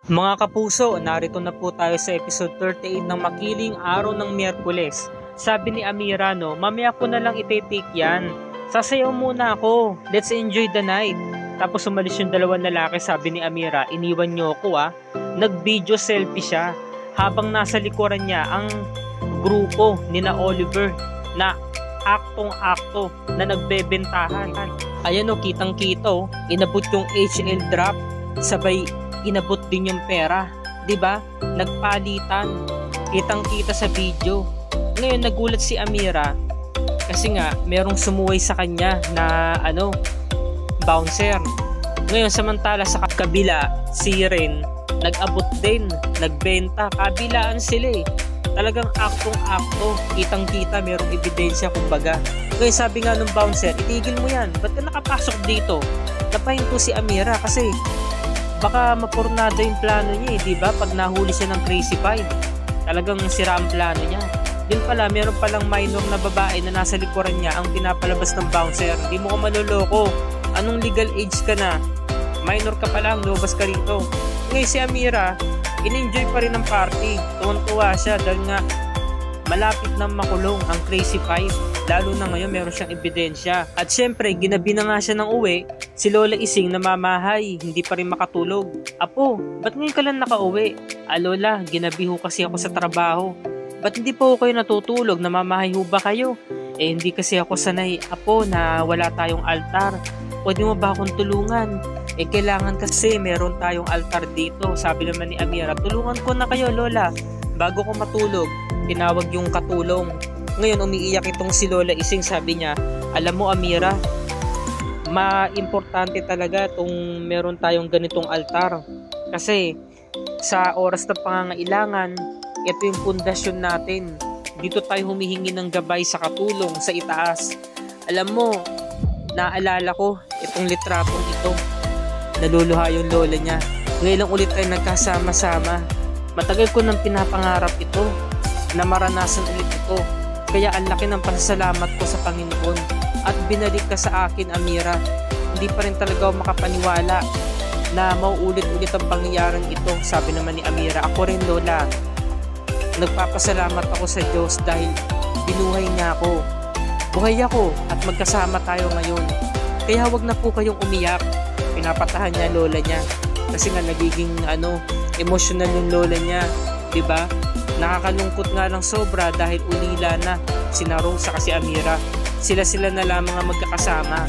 Mga kapuso, narito na po tayo sa episode 38 ng Makiling Araw ng Miyerkules. Sabi ni Amira, mamaya ko na lang iti-take yan. Sasayaw muna ako. Let's enjoy the night. Tapos umalis yung dalawang lalaki, sabi ni Amira, iniwan niyo ako Nag-video selfie siya habang nasa likuran niya ang grupo ni na Oliver na aktong-akto na nagbebentahan. Ayan kitang-kita inabot yung HL drop, sabay inabot din yung pera, 'di ba? Nagpalitan. Kitang-kita sa video. Ngayon nagulat si Amira kasi nga merong sumuway sa kanya na bouncer. Ngayon samantala sa kabila, si Ren nag-abot din, nagbenta, kabilaan sila Talagang aktong-akto, kitang-kita, merong ebidensya kumbaga. Ngayon sabi nga nung bouncer, itigil mo yan, ba't ka nakapasok dito? Napahinto si Amira kasi baka mapurnado yung plano niya di ba? Pag nahuli siya ng Crazy Five, talagang sira ang plano niya. Yun pala, meron palang minor na babae na nasa likuran niya ang pinapalabas ng bouncer. Hindi mo ko manloloko. Anong legal age ka na? Minor ka pa lang, lumabas ka rito. Ngayon si Amira, in-enjoy pa rin ang party. Tuwan-tuwa siya dahil nga malapit na makulong ang Crazy Five. Lalo na ngayon meron siyang ebidensya. At syempre, ginabi na nga siya ng uwi. Si Lola Ising namamahay, hindi pa rin makatulog. Apo, ba't ngayon ka lang nakauwi? Lola, ginabi ho kasi ako sa trabaho. Ba't hindi po kayo natutulog? Namamahay ho ba kayo? Hindi kasi ako sanay, Apo, na wala tayong altar. Pwede mo ba akong tulungan? Kailangan kasi meron tayong altar dito. Sabi naman ni Amira, tulungan ko na kayo Lola. Bago ko matulog, tinawag yung katulong. Ngayon umiiyak itong si Lola Ising, sabi niya, alam mo Amira, importante talaga itong meron tayong ganitong altar. Kasi sa oras na pangangailangan, ito yung pundasyon natin. Dito tayo humihingi ng gabay sa katulong sa itaas. Alam mo, naalala ko itong litratong ito. Naluluha yung lola niya. Ngayon lang ulit tayo nagkasama-sama. Matagal ko nang pinapangarap ito na maranasan ulit ito. Kaya ang laki ng pasasalamat ko sa Panginoon. At binalik ka sa akin, Amira. Hindi pa rin talaga ako makapaniwala na mauulit-ulit ang pangyayaring ito. Sabi naman ni Amira, ako rin Lola. Nagpapasalamat ako sa Diyos dahil binuhay niya ako. Buhay ako at magkasama tayo ngayon. Kaya wag na po kayong umiyak. Pinapatahan niya lola niya kasi nga nagiging emotional yung lola niya, 'di ba? Nakakalungkot nga ng sobra dahil ulila na sina Rose at si Amira. Sila na lamang ang magkakasama.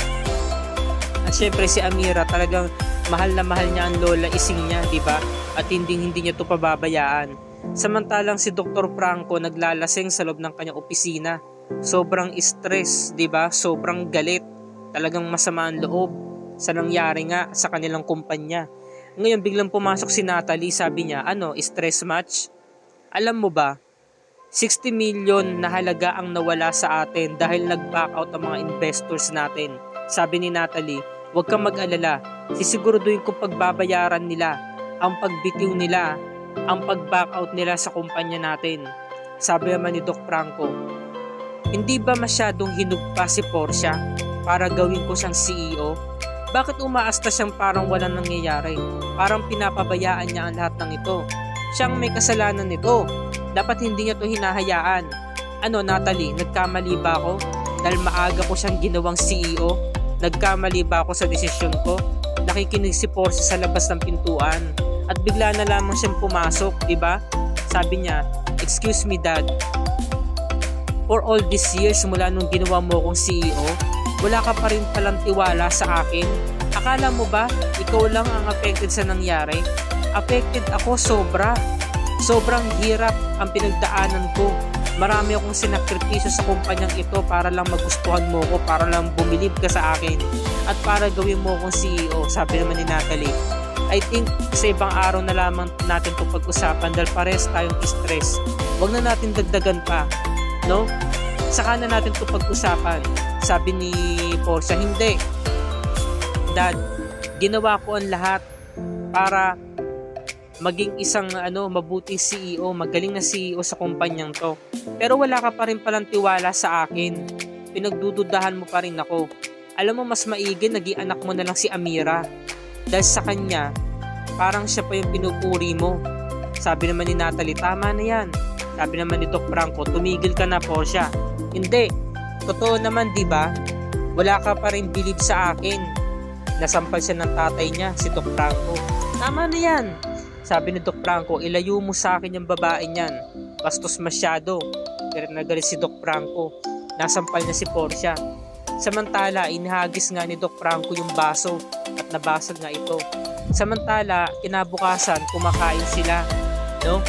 At syempre si Amira talagang mahal na mahal niya ang Lola Ising niya, 'di ba? At hindi niya 'to pababayaan. Samantalang si Dr. Franco naglalasing sa loob ng kanyang opisina. Sobrang stress, 'di ba? Sobrang galit. Talagang masama ang loob sa nangyari nga sa kanilang kumpanya. Ngayon biglang pumasok si Natalie, sabi niya, stress match? Alam mo ba, 60 million na halaga ang nawala sa atin dahil nag-back out ang mga investors natin. Sabi ni Natalie, huwag kang mag-alala, sisiguraduhin kong pagbabayaran nila, ang pagbitiw nila, ang pag-back out nila sa kumpanya natin. Sabi naman ni Doc Franco, hindi ba masyadong hinugpa si Portia para gawin ko siyang CEO? Bakit umaasta siyang parang walang nangyayari? Parang pinapabayaan niya ang lahat ng ito. Siyang may kasalanan nito. Dapat hindi niya to hinahayaan. Natalie, nagkamali ba ako? Dahil maaga ko siyang ginawang CEO? Nagkamali ba ako sa desisyon ko? Nakikinig si Portia sa labas ng pintuan. At bigla na lamang siyang pumasok, diba? Sabi niya, excuse me dad. For all these years mula nung ginawa mo akong CEO, wala ka pa rin palang tiwala sa akin. Akala mo ba, ikaw lang ang affected sa nangyari? Affected ako sobra. Sobrang hirap ang pinagdaanan ko. Marami akong sinakripisyo sa kumpanyang ito para lang magustuhan mo ko, para lang bumilib ka sa akin, at para gawin mo akong CEO, sabi naman ni Natalie. I think sa ibang araw na lamang natin itong pag-usapan dahil pares tayong stress. Huwag na natin dagdagan pa, no? Saka na natin itong pag-usapan. Sabi ni Portia, hindi. Dad, ginawa ko ang lahat para maging isang mabuting CEO, magaling na CEO sa kumpanyang to. Pero wala ka pa rin palang tiwala sa akin. Pinagdududahan mo pa rin ako. Alam mo, mas maigi naging anak mo na lang si Amira. Dahil sa kanya, Parang siya pa yung pinupuri mo. Sabi naman ni Natalie, tama na yan. Sabi naman ni Doc Franco, tumigil ka na, Portia. Hindi. Totoo naman, di ba? Wala ka pa rin believe sa akin. Nasampal siya ng tatay niya, si Doc Franco. Tama na yan. Sabi ni Doc Franco, ilayo mo sa akin yung babae niyan. Bastos masyado. Pero nagalit si Doc Franco. Nasampal na si Portia. Samantala, inihagis nga ni Doc Franco yung baso at nabasag nga ito. Samantala, kinabukasan, kumakain sila. No?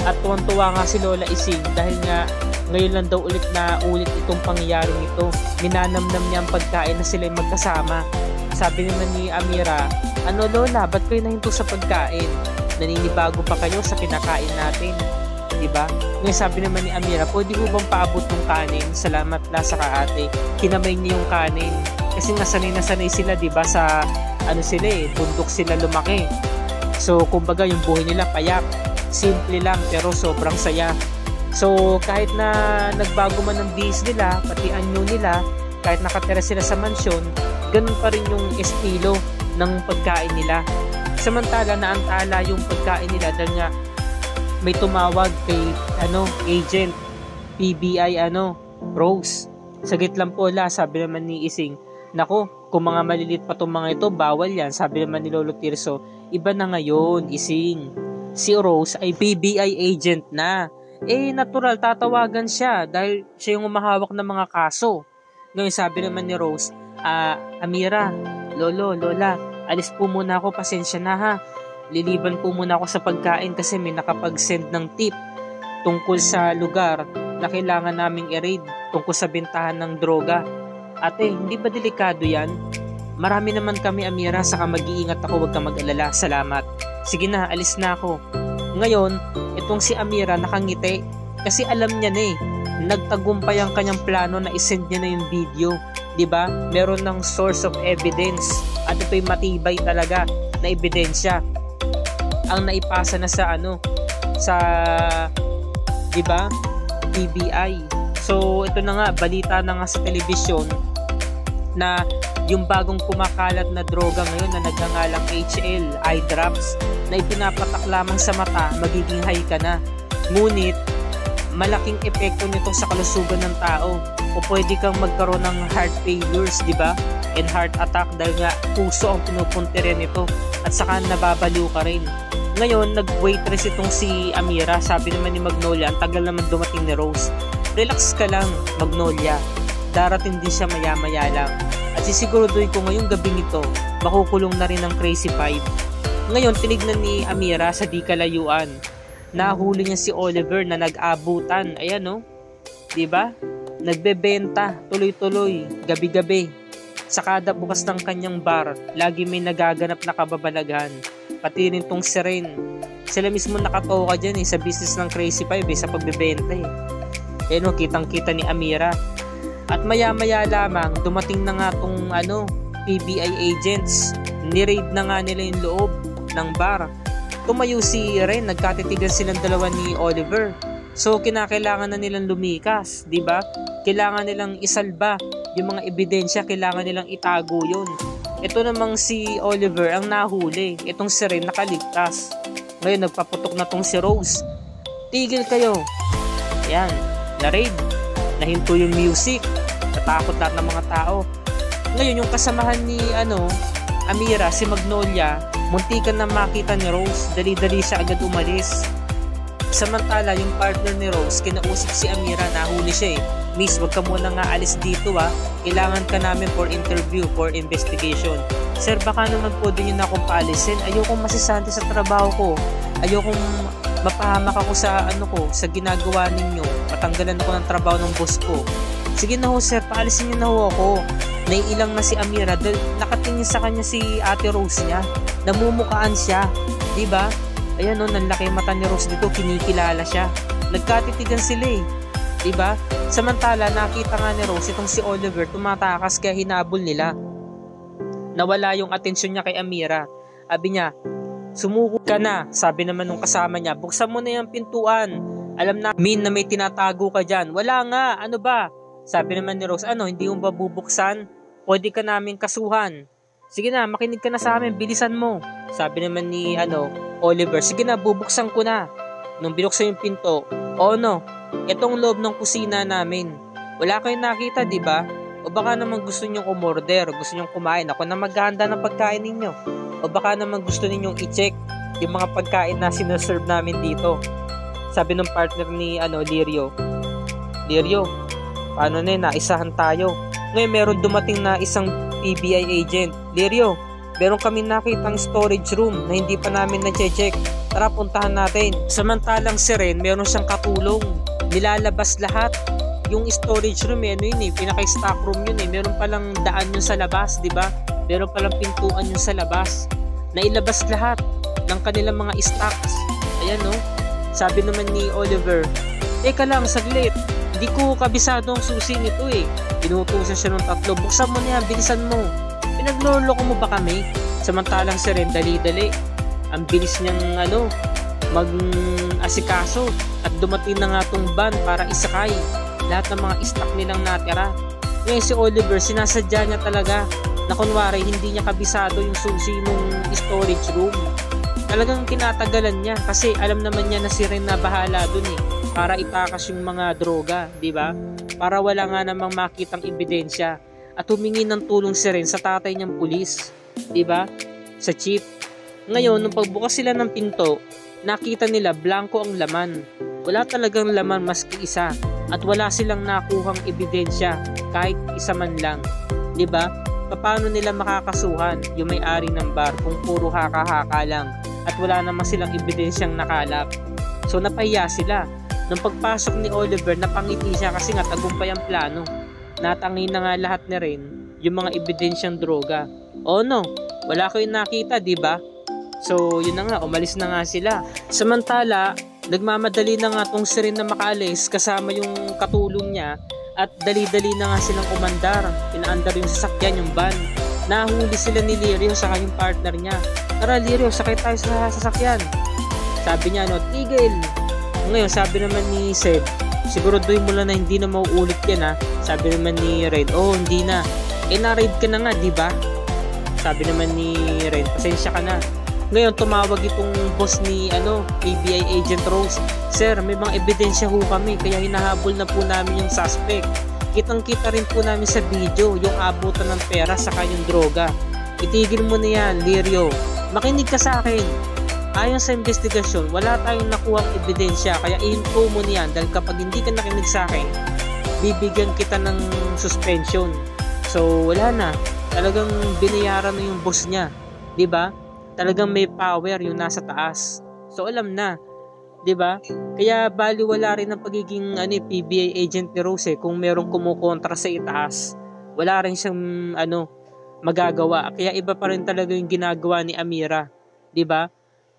At tuwang-tuwa nga si Lola Ising dahil nga ngayon lang daw ulit na ulit itong pangyayaring ito. Minanamnam niya ang pagkain na sila magkasama. Sabi naman ni Amira, ano Lola, ba't kayo nahinto sa pagkain? Naninibago pa kayo sa kinakain natin? Diba? Ngayon sabi naman ni Amira, pwede ko bang paabot ng kanin? Salamat la sa kaate. Kinamay niya yung kanin. Kasi nga sanay na sanay sila, diba? Sa sila bundok sila lumaki. So kumbaga yung buhay nila payak. Simple lang pero sobrang saya. So kahit na nagbago man ang bihis nila, pati anyo nila, kahit nakatira sila sa mansyon, ganun pa rin yung estilo ng pagkain nila. Samantala naantala yung pagkain nila dahil nga may tumawag kay agent PBI Rose. Saglit lang po la, sabi naman ni Ising, nako, kung mga malilit pa tong mga ito, bawal yan. Sabi naman ni Lolo Tirso, iba na ngayon, Ising. Si Rose ay PBI agent na. Natural, tatawagan siya dahil siya yung umahawak ng mga kaso. Ngayon sabi naman ni Rose, Amira, Lolo, Lola, alis po muna ako, pasensya na ha. Liliban po muna ako sa pagkain kasi may nakapag-send ng tip tungkol sa lugar na kailangan naming i-raid tungkol sa bentahan ng droga. Ate, hindi ba delikado yan? Marami naman kami, Amira, saka mag-iingat ako, huwag kang mag-alala, salamat. Sige na, alis na ako. Ngayon, itong si Amira nakangiti kasi alam niya na nagtagumpay ang kanyang plano na isend niya na yung video. Diba? Meron ng source of evidence at ito'y matibay talaga na ebidensya ang naipasa na sa diba? PBI. So ito na nga, balita na nga sa telebisyon na yung bagong kumakalat na droga ngayon na nagngangalang HL, eye drops, na ipinapatak lamang sa mata, magiging high ka na. Ngunit malaking epekto nito sa kalusugan ng tao. O pwede kang magkaroon ng heart failures, di ba? And heart attack dahil nga puso ang pinupuntirin nito at saka nababaliw ka rin. Ngayon, nag-waitress itong si Amira. Sabi naman ni Magnolia, ang tagal naman dumating ni Rose. Relax ka lang, Magnolia. Darating din siya maya-maya lang. At sisiguraduhin ko ngayong gabi nito, makukulong na rin ang Crazy Five. Ngayon, tinignan ni Amira sa di kalayuan. Nahuli niya si Oliver na nag-abutan. Ayan no? Diba? Nagbebenta, tuloy-tuloy, gabi-gabi. Sa kada bukas ng kanyang bar, lagi may nagaganap na kababalaghan. Pati rin tong Seren. Sila mismo nakatoka dyan sa business ng Crazy Five sa pagbebenta Ayan no, kitang-kita ni Amira. At maya-maya lamang, dumating na nga tong PBI agents. Ni-raid na nga nila yung loob ng bar. Tumayo si Ren, nagkatitigan silang dalawa ni Oliver. So kinakailangan na nilang lumikas, di ba? Kailangan nilang isalba yung mga ebidensya, kailangan nilang itago yun. Ito namang si Oliver ang nahuli, itong si Ren nakaligtas. Ngayon nagpaputok na tong si Rose. Tigil kayo. Yan, na-raid, nahinto yung music, natakot lahat ng mga tao. Ngayon yung kasamahan ni Amira, si Magnolia, muntikan na makita ni Rose, dali-dali siya agad umalis. Samantala, yung partner ni Rose, kinausap si Amira, nahuli siya Miss, wag ka muna nga alis dito kailangan ka namin for interview, for investigation. Sir, baka naman po din yun akong paalisin. Ayokong masisante sa trabaho ko. Ayokong mapahamak ako sa sa ginagawa ninyo. Matanggalan ako ng trabaho ng boss ko. Sige na ho sir, paalisin niyo na ho ako. Naiilang na si Amira dahil nakatingin sa kanya si Ate Rose niya. Namumukaan siya, di ba? Ayan nanlaki mata ni Rose dito, kinikilala siya. Nagkatitigan sila di ba? Samantala nakita nga ni Rose itong si Oliver tumatakas kaya hinabol nila. Nawala yung atensyon niya kay Amira. Sabi niya, sumuko ka na. Sabi naman nung kasama niya, buksan mo na yung pintuan. Alam namin na may tinatago ka dyan. Wala nga, ano ba? Sabi naman ni Rose, hindi mo ba bubuksan? Pwede ka namin kasuhan. Sige na, makinig ka na sa amin, bilisan mo. Sabi naman ni Oliver, sige na, bubuksan ko na. Nung binuksan yung pinto, itong loob ng kusina namin. Wala kayong nakita, di ba? O baka naman gusto nyong umorder, gusto nyong kumain. Ako na maghahanda ng pagkain ninyo. O baka naman gusto ninyong i-check yung mga pagkain na sinaserve namin dito. Sabi ng partner ni Lirio, paano na naisahan tayo? Ngayon meron dumating na isang PBI agent. Lirio, meron kami nakitang storage room na hindi pa namin na-check. Tara, puntahan natin. Samantalang si Ren, meron siyang katulong. Nilalabas lahat. Yung storage room, pinaka-stock room yun. Meron palang daan yun sa labas, di ba? Meron palang pintuan yun sa labas. Nailabas lahat ng kanilang mga stocks. Ayan, no? Sabi naman ni Oliver, teka lang, saglit. Hindi ko kabisado ang susi nito eh. Pinutusan siya ng 3. Buksan mo na yan, bilisan mo. Pinagloloko mo ba kami? Samantalang si Ren, dali-dali. Ang bilis niyang mag-asikaso. At dumating na nga tong van para isakay lahat ng mga stock nilang natira. Ngayon si Oliver, sinasadya niya talaga na kunwari hindi niya kabisado yung susi nung storage room. Talagang tinatagalan niya kasi alam naman niya na si Ren na bahala dun eh. Para itakas yung mga droga, di ba? Para wala nga namang makitang ebidensya. At humingi ng tulong si Ren sa tatay niyang pulis, di ba? Sa chief. Ngayon, nung pagbukas sila ng pinto, nakita nila blanco ang laman. Wala talagang laman maski isa. At wala silang nakuhang ebidensya kahit isa man lang, di ba? Paano nila makakasuhan yung may-ari ng bar kung puro haka-haka lang at wala namang silang ebidensyang nakalap? So napahiya sila. Nung pagpasok ni Oliver, napangiti siya kasi nga tagumpay ang plano. Natangi na nga lahat ni Ren yung mga ebidensyang droga. Wala kayong nakita, di ba? So, yun na nga, umalis na nga sila. Samantala, nagmamadali na nga tong si Ren na makaalis kasama yung katulong niya at dali-dali na nga silang umandar. Inaandar yung sasakyan, yung van. Nahuli sila ni Lirio sa kanyang partner niya. Tara Lirio, sakay tayo sa sasakyan. Sabi niya, tigil. Ngayon, sabi naman ni Seb, siguraduhin mo lang na hindi na mauulit yan ha. Sabi naman ni Red, hindi na. Na-raid ka na nga, di ba? Sabi naman ni Red, pasensya ka na. Ngayon, tumawag itong boss ni PBI Agent Rose. Sir, may mga ebidensya ho kami, kaya hinahabol na po namin yung suspect. Kitang-kita rin po namin sa video yung abutan ng pera sa kanyang droga. Itigil mo na yan, Lirio. Makinig ka sa akin. Ayon sa investigasyon, wala tayong nakuhang ebidensya, kaya i-info mo niyan dahil kapag hindi ka nakinig sa akin, bibigyan kita ng suspension. So, wala na. Talagang binayaran na yung boss niya. Diba? Talagang may power yung nasa taas. So, alam na. Diba? Kaya baliwala rin ang pagiging PBI agent ni Rose kung merong kumukontra sa itaas. Wala rin siyang magagawa. Kaya iba pa rin talaga yung ginagawa ni Amira. Diba?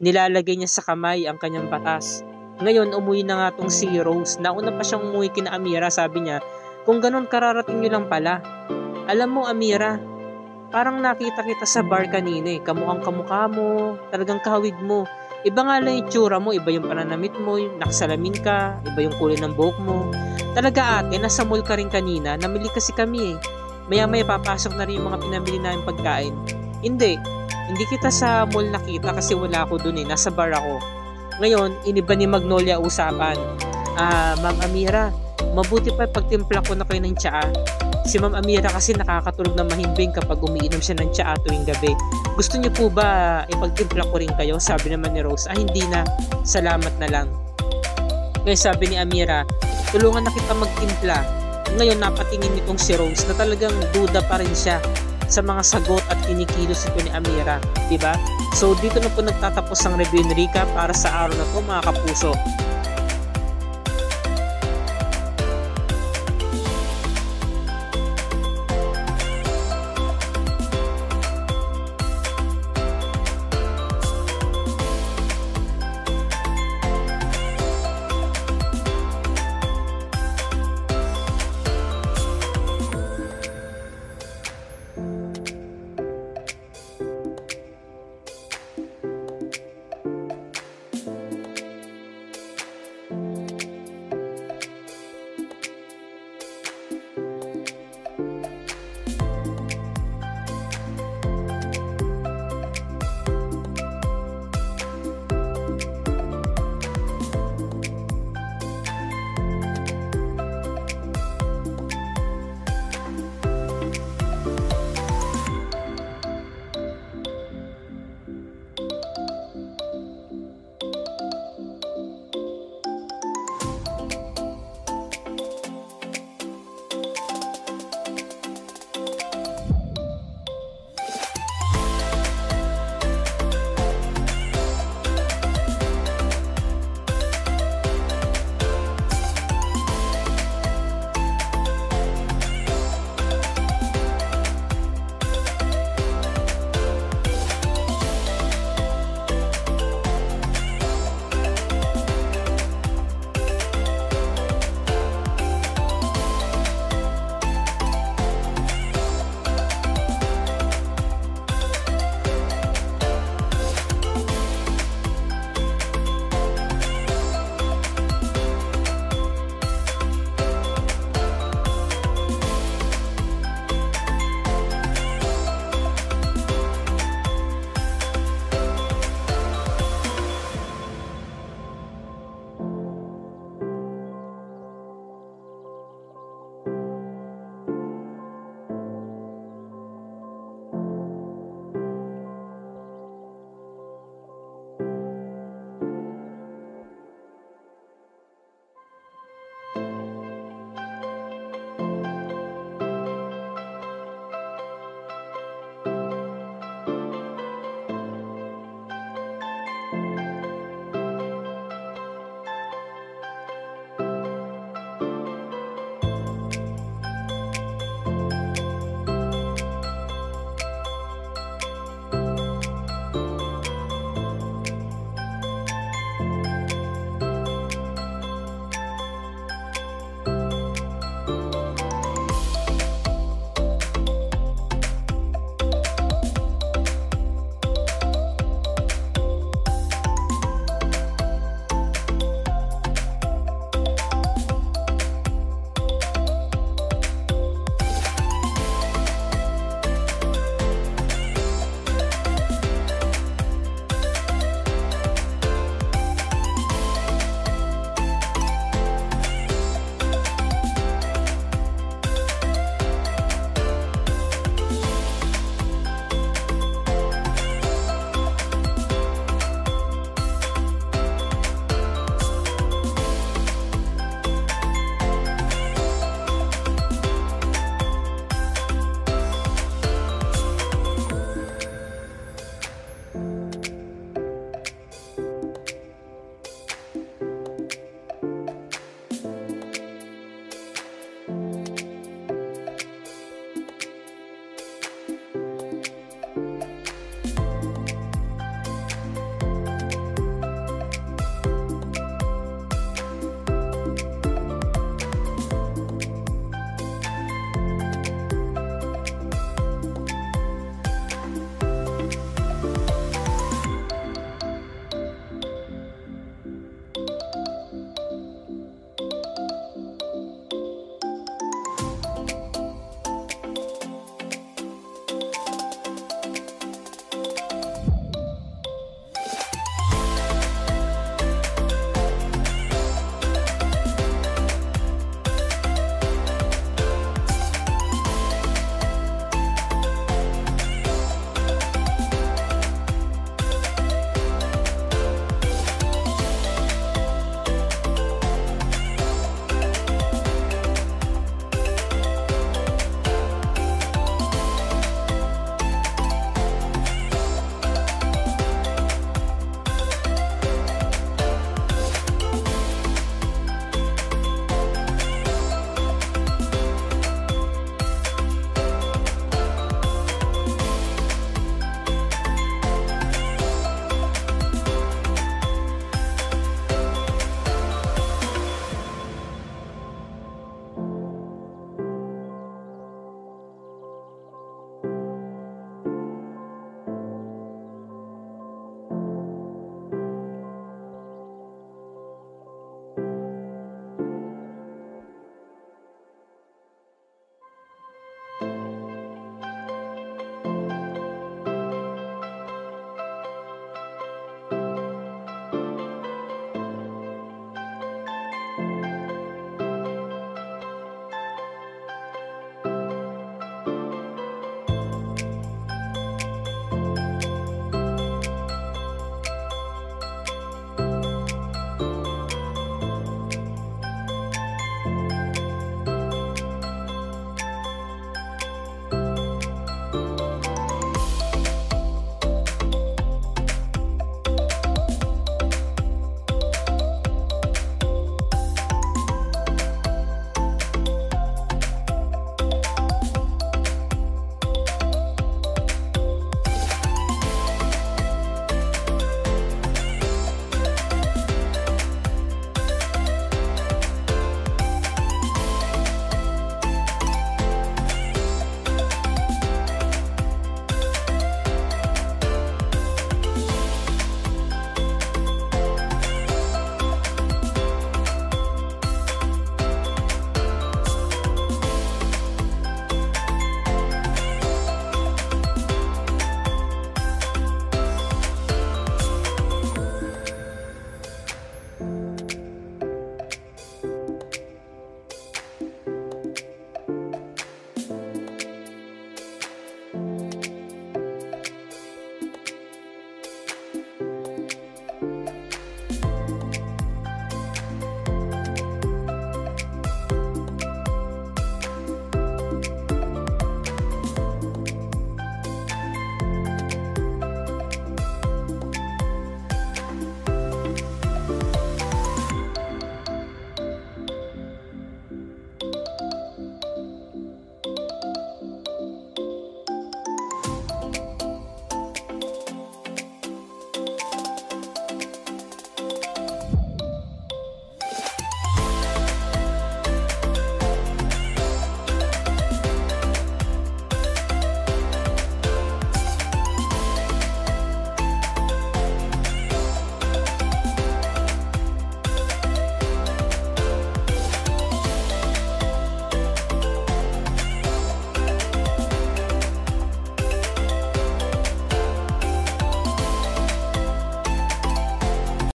Nilalagay niya sa kamay ang kanyang batas. Ngayon, umuwi na nga tong si Rose. Nauna pa siyang umuwi kina Amira, sabi niya, kung ganun kararating nyo lang pala. Alam mo Amira, parang nakita kita sa bar kanina eh. Kamukhang kamukha mo, talagang kahawig mo. Iba nga lang yung tsura mo, iba yung pananamit mo, nakasalamin ka, iba yung kulay ng buhok mo. Talaga ate, nasa mall ka rin kanina, namili kasi kami eh. Maya-maya papasok na rin yung mga pinamili namin pagkain. Hindi kita sa mall nakita kasi wala ako dun eh. Nasa bar ako. Ngayon, iniba ni Magnolia usapan. Ma'am Amira, mabuti pa pagtimpla ko na kayo ng tsaa. Si Ma'am Amira kasi nakakatulog na mahimbing kapag umiinom siya ng tsaa tuwing gabi. Gusto niyo po ba ipagtimpla ko rin kayo? Sabi naman ni Rose, hindi na. Salamat na lang. Ngayon sabi ni Amira, tulungan na kita magtimpla. Ngayon napatingin nitong si Rose na talagang duda pa rin siya sa mga sagot at kinikilos ito ni Amira, diba? So dito na po nagtatapos ang review ni Rika para sa araw na to mga kapuso.